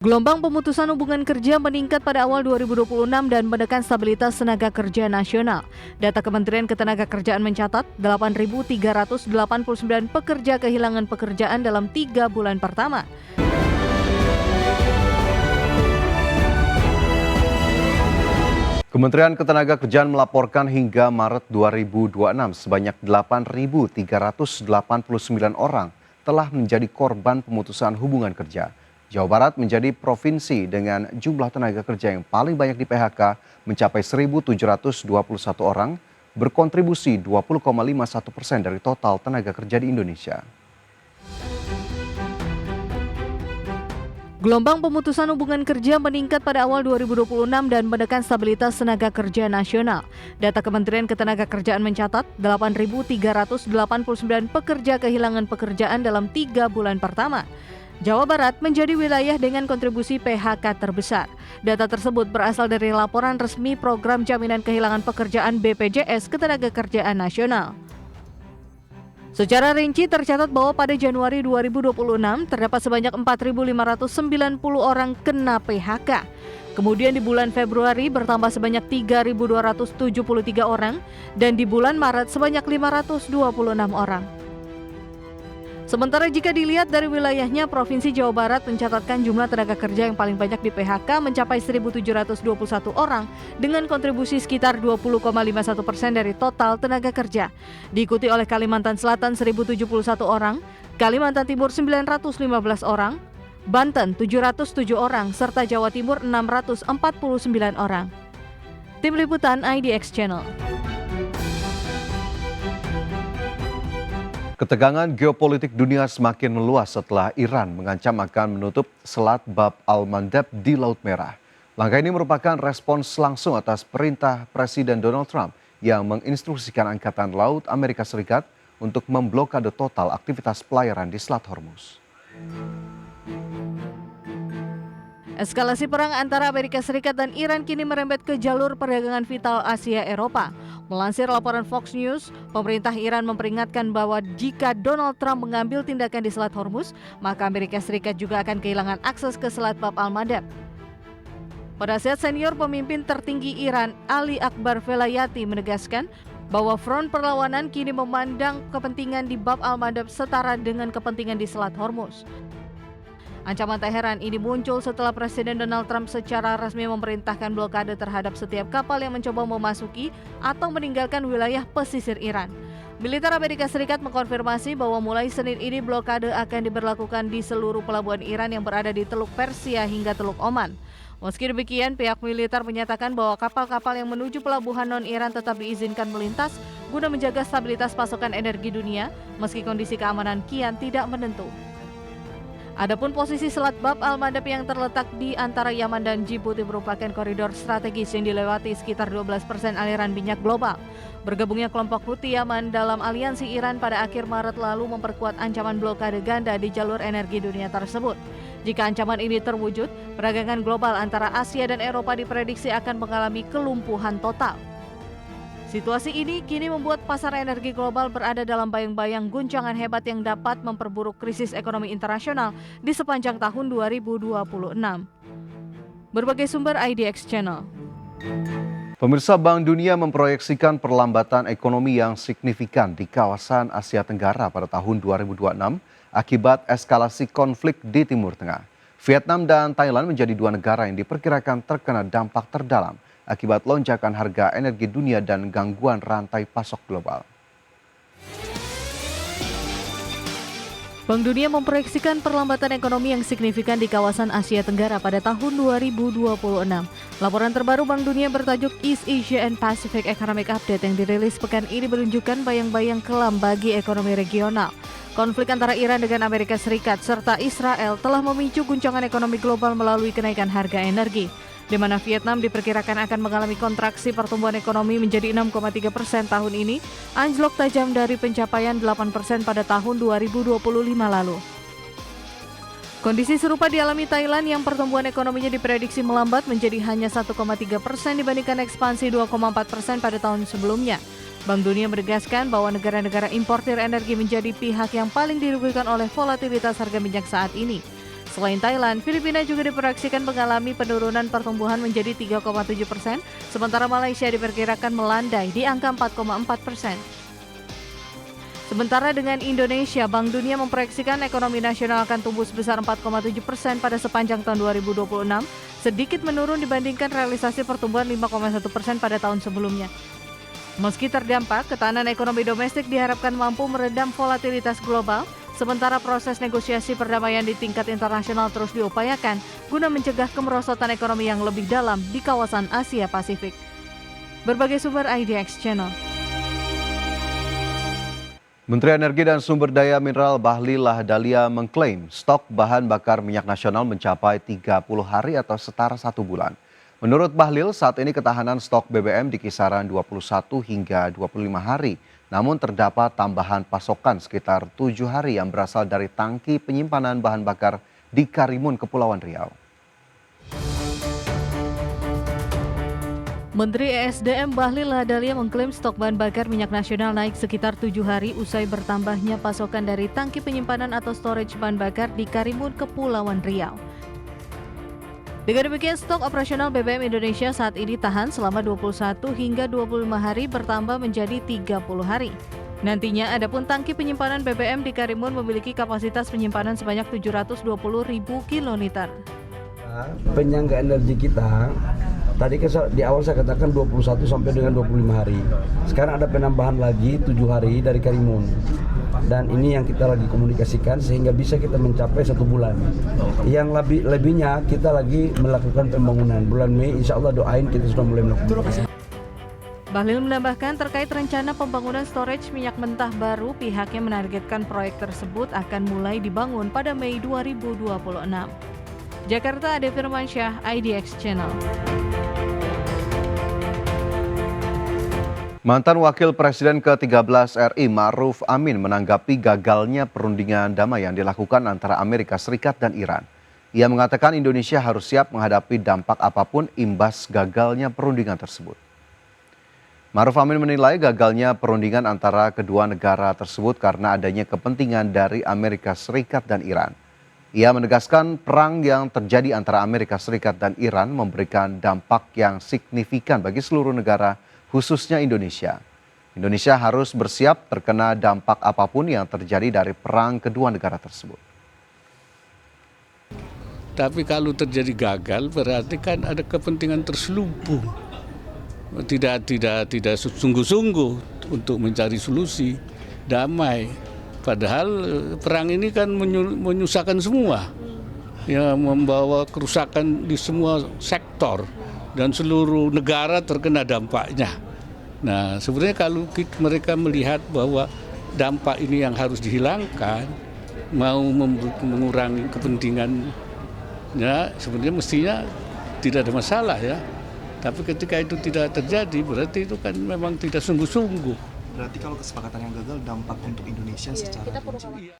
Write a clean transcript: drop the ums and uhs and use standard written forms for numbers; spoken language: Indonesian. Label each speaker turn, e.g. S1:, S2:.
S1: Gelombang pemutusan hubungan kerja meningkat pada awal 2026 dan menekan stabilitas tenaga kerja nasional. Data Kementerian Ketenagakerjaan mencatat 8.389 pekerja kehilangan pekerjaan dalam 3 bulan pertama.
S2: Kementerian Ketenagakerjaan melaporkan hingga Maret 2026 sebanyak 8.389 orang telah menjadi korban pemutusan hubungan kerja. Jawa Barat menjadi provinsi dengan jumlah tenaga kerja yang paling banyak di PHK mencapai 1.721 orang, berkontribusi 20,51% dari total tenaga kerja di Indonesia.
S1: Gelombang pemutusan hubungan kerja meningkat pada awal 2026 dan menekan stabilitas tenaga kerja nasional. Data Kementerian Ketenagakerjaan mencatat 8.389 pekerja kehilangan pekerjaan dalam 3 bulan pertama. Jawa Barat menjadi wilayah dengan kontribusi PHK terbesar. Data tersebut berasal dari laporan resmi Program Jaminan Kehilangan Pekerjaan BPJS Ketenagakerjaan Nasional. Secara rinci tercatat bahwa pada Januari 2026 terdapat sebanyak 4.590 orang kena PHK. Kemudian di bulan Februari bertambah sebanyak 3.273 orang dan di bulan Maret sebanyak 526 orang. Sementara jika dilihat dari wilayahnya, Provinsi Jawa Barat mencatatkan jumlah tenaga kerja yang paling banyak di PHK mencapai 1.721 orang dengan kontribusi sekitar 20,51% dari total tenaga kerja. Diikuti oleh Kalimantan Selatan 1.071 orang, Kalimantan Timur 915 orang, Banten 707 orang, serta Jawa Timur 649 orang. Tim Liputan IDX Channel.
S2: Ketegangan geopolitik dunia semakin meluas setelah Iran mengancam akan menutup Selat Bab al-Mandeb di Laut Merah. Langkah ini merupakan respons langsung atas perintah Presiden Donald Trump yang menginstruksikan Angkatan Laut Amerika Serikat untuk memblokade total aktivitas pelayaran di Selat Hormuz.
S1: Eskalasi perang antara Amerika Serikat dan Iran kini merembet ke jalur perdagangan vital Asia Eropa. Melansir laporan Fox News, pemerintah Iran memperingatkan bahwa jika Donald Trump mengambil tindakan di Selat Hormuz, maka Amerika Serikat juga akan kehilangan akses ke Selat Bab al-Mandeb. Penasihat senior pemimpin tertinggi Iran, Ali Akbar Velayati, menegaskan bahwa front perlawanan kini memandang kepentingan di Bab al-Mandeb setara dengan kepentingan di Selat Hormuz. Ancaman Teheran ini muncul setelah Presiden Donald Trump secara resmi memerintahkan blokade terhadap setiap kapal yang mencoba memasuki atau meninggalkan wilayah pesisir Iran. Militer Amerika Serikat mengkonfirmasi bahwa mulai Senin ini blokade akan diberlakukan di seluruh pelabuhan Iran yang berada di Teluk Persia hingga Teluk Oman. Meski demikian, pihak militer menyatakan bahwa kapal-kapal yang menuju pelabuhan non-Iran tetap diizinkan melintas guna menjaga stabilitas pasokan energi dunia meski kondisi keamanan kian tidak menentu. Adapun posisi Selat Bab al-Mandeb yang terletak di antara Yaman dan Djibouti merupakan koridor strategis yang dilewati sekitar 12% aliran minyak global. Bergabungnya kelompok Houthi Yaman dalam aliansi Iran pada akhir Maret lalu memperkuat ancaman blokade ganda di jalur energi dunia tersebut. Jika ancaman ini terwujud, perdagangan global antara Asia dan Eropa diprediksi akan mengalami kelumpuhan total. Situasi ini kini membuat pasar energi global berada dalam bayang-bayang guncangan hebat yang dapat memperburuk krisis ekonomi internasional di sepanjang tahun 2026. Berbagai sumber IDX Channel.
S2: Pemirsa, Bank Dunia memproyeksikan perlambatan ekonomi yang signifikan di kawasan Asia Tenggara pada tahun 2026 akibat eskalasi konflik di Timur Tengah. Vietnam dan Thailand menjadi 2 negara yang diperkirakan terkena dampak terdalam akibat lonjakan harga energi dunia dan gangguan rantai pasok global.
S1: Bank Dunia memproyeksikan perlambatan ekonomi yang signifikan di kawasan Asia Tenggara pada tahun 2026. Laporan terbaru Bank Dunia bertajuk East Asia and Pacific Economic Update yang dirilis pekan ini menunjukkan bayang-bayang kelam bagi ekonomi regional. Konflik antara Iran dengan Amerika Serikat serta Israel telah memicu guncangan ekonomi global melalui kenaikan harga energi, di mana Vietnam diperkirakan akan mengalami kontraksi pertumbuhan ekonomi menjadi 6,3% tahun ini, anjlok tajam dari pencapaian 8% pada tahun 2025 lalu. Kondisi serupa dialami Thailand yang pertumbuhan ekonominya diprediksi melambat menjadi hanya 1,3% dibandingkan ekspansi 2,4% pada tahun sebelumnya. Bank Dunia menegaskan bahwa negara-negara importir energi menjadi pihak yang paling dirugikan oleh volatilitas harga minyak saat ini. Selain Thailand, Filipina juga diproyeksikan mengalami penurunan pertumbuhan menjadi 3,7%, sementara Malaysia diperkirakan melandai di angka 4,4%. Sementara dengan Indonesia, Bank Dunia memproyeksikan ekonomi nasional akan tumbuh sebesar 4,7% pada sepanjang tahun 2026, sedikit menurun dibandingkan realisasi pertumbuhan 5,1% pada tahun sebelumnya. Meski terdampak, ketahanan ekonomi domestik diharapkan mampu meredam volatilitas global, sementara proses negosiasi perdamaian di tingkat internasional terus diupayakan guna mencegah kemerosotan ekonomi yang lebih dalam di kawasan Asia Pasifik. Berbagai sumber IDX Channel.
S2: Menteri Energi dan Sumber Daya Mineral Bahlil Lahadalia mengklaim stok bahan bakar minyak nasional mencapai 30 hari atau setara 1 bulan. Menurut Bahlil, saat ini ketahanan stok BBM di kisaran 21 hingga 25 hari, namun terdapat tambahan pasokan sekitar 7 hari yang berasal dari tangki penyimpanan bahan bakar di Karimun, Kepulauan Riau.
S1: Menteri ESDM Bahlil Lahadalia mengklaim stok bahan bakar minyak nasional naik sekitar 7 hari usai bertambahnya pasokan dari tangki penyimpanan atau storage bahan bakar di Karimun, Kepulauan Riau. Dengan demikian, stok operasional BBM Indonesia saat ini tahan selama 21 hingga 25 hari bertambah menjadi 30 hari. Nantinya, adapun tangki penyimpanan BBM di Karimun memiliki kapasitas penyimpanan sebanyak 720.000 kiloliter.
S3: Penyangga energi kita, tadi di awal saya katakan 21 sampai dengan 25 hari. Sekarang ada penambahan lagi 7 hari dari Karimun. Dan ini yang kita lagi komunikasikan sehingga bisa kita mencapai 1 bulan. Yang lebihnya kita lagi melakukan pembangunan. Bulan Mei insya Allah doain kita sudah mulai melakukan.
S1: Bahlil menambahkan terkait rencana pembangunan storage minyak mentah baru, pihaknya menargetkan proyek tersebut akan mulai dibangun pada Mei 2026. Jakarta, Ade Firmansyah, IDX Channel.
S2: Mantan Wakil Presiden ke-13 RI Ma'ruf Amin menanggapi gagalnya perundingan damai yang dilakukan antara Amerika Serikat dan Iran. Ia mengatakan Indonesia harus siap menghadapi dampak apapun imbas gagalnya perundingan tersebut. Ma'ruf Amin menilai gagalnya perundingan antara kedua negara tersebut karena adanya kepentingan dari Amerika Serikat dan Iran. Ia menegaskan perang yang terjadi antara Amerika Serikat dan Iran memberikan dampak yang signifikan bagi seluruh negara, khususnya Indonesia. Indonesia harus bersiap terkena dampak apapun yang terjadi dari perang kedua negara tersebut.
S4: Tapi kalau terjadi gagal berarti kan ada kepentingan terselubung. Tidak sungguh-sungguh untuk mencari solusi damai. Padahal perang ini kan menyusahkan semua, ya, membawa kerusakan di semua sektor dan seluruh negara terkena dampaknya. Nah, sebenarnya kalau mereka melihat bahwa dampak ini yang harus dihilangkan, mau mengurangi kepentingannya, sebenarnya mestinya tidak ada masalah ya. Tapi ketika itu tidak terjadi, berarti itu kan memang tidak sungguh-sungguh.
S5: Berarti kalau kesepakatan yang gagal dampak untuk Indonesia secara rinci.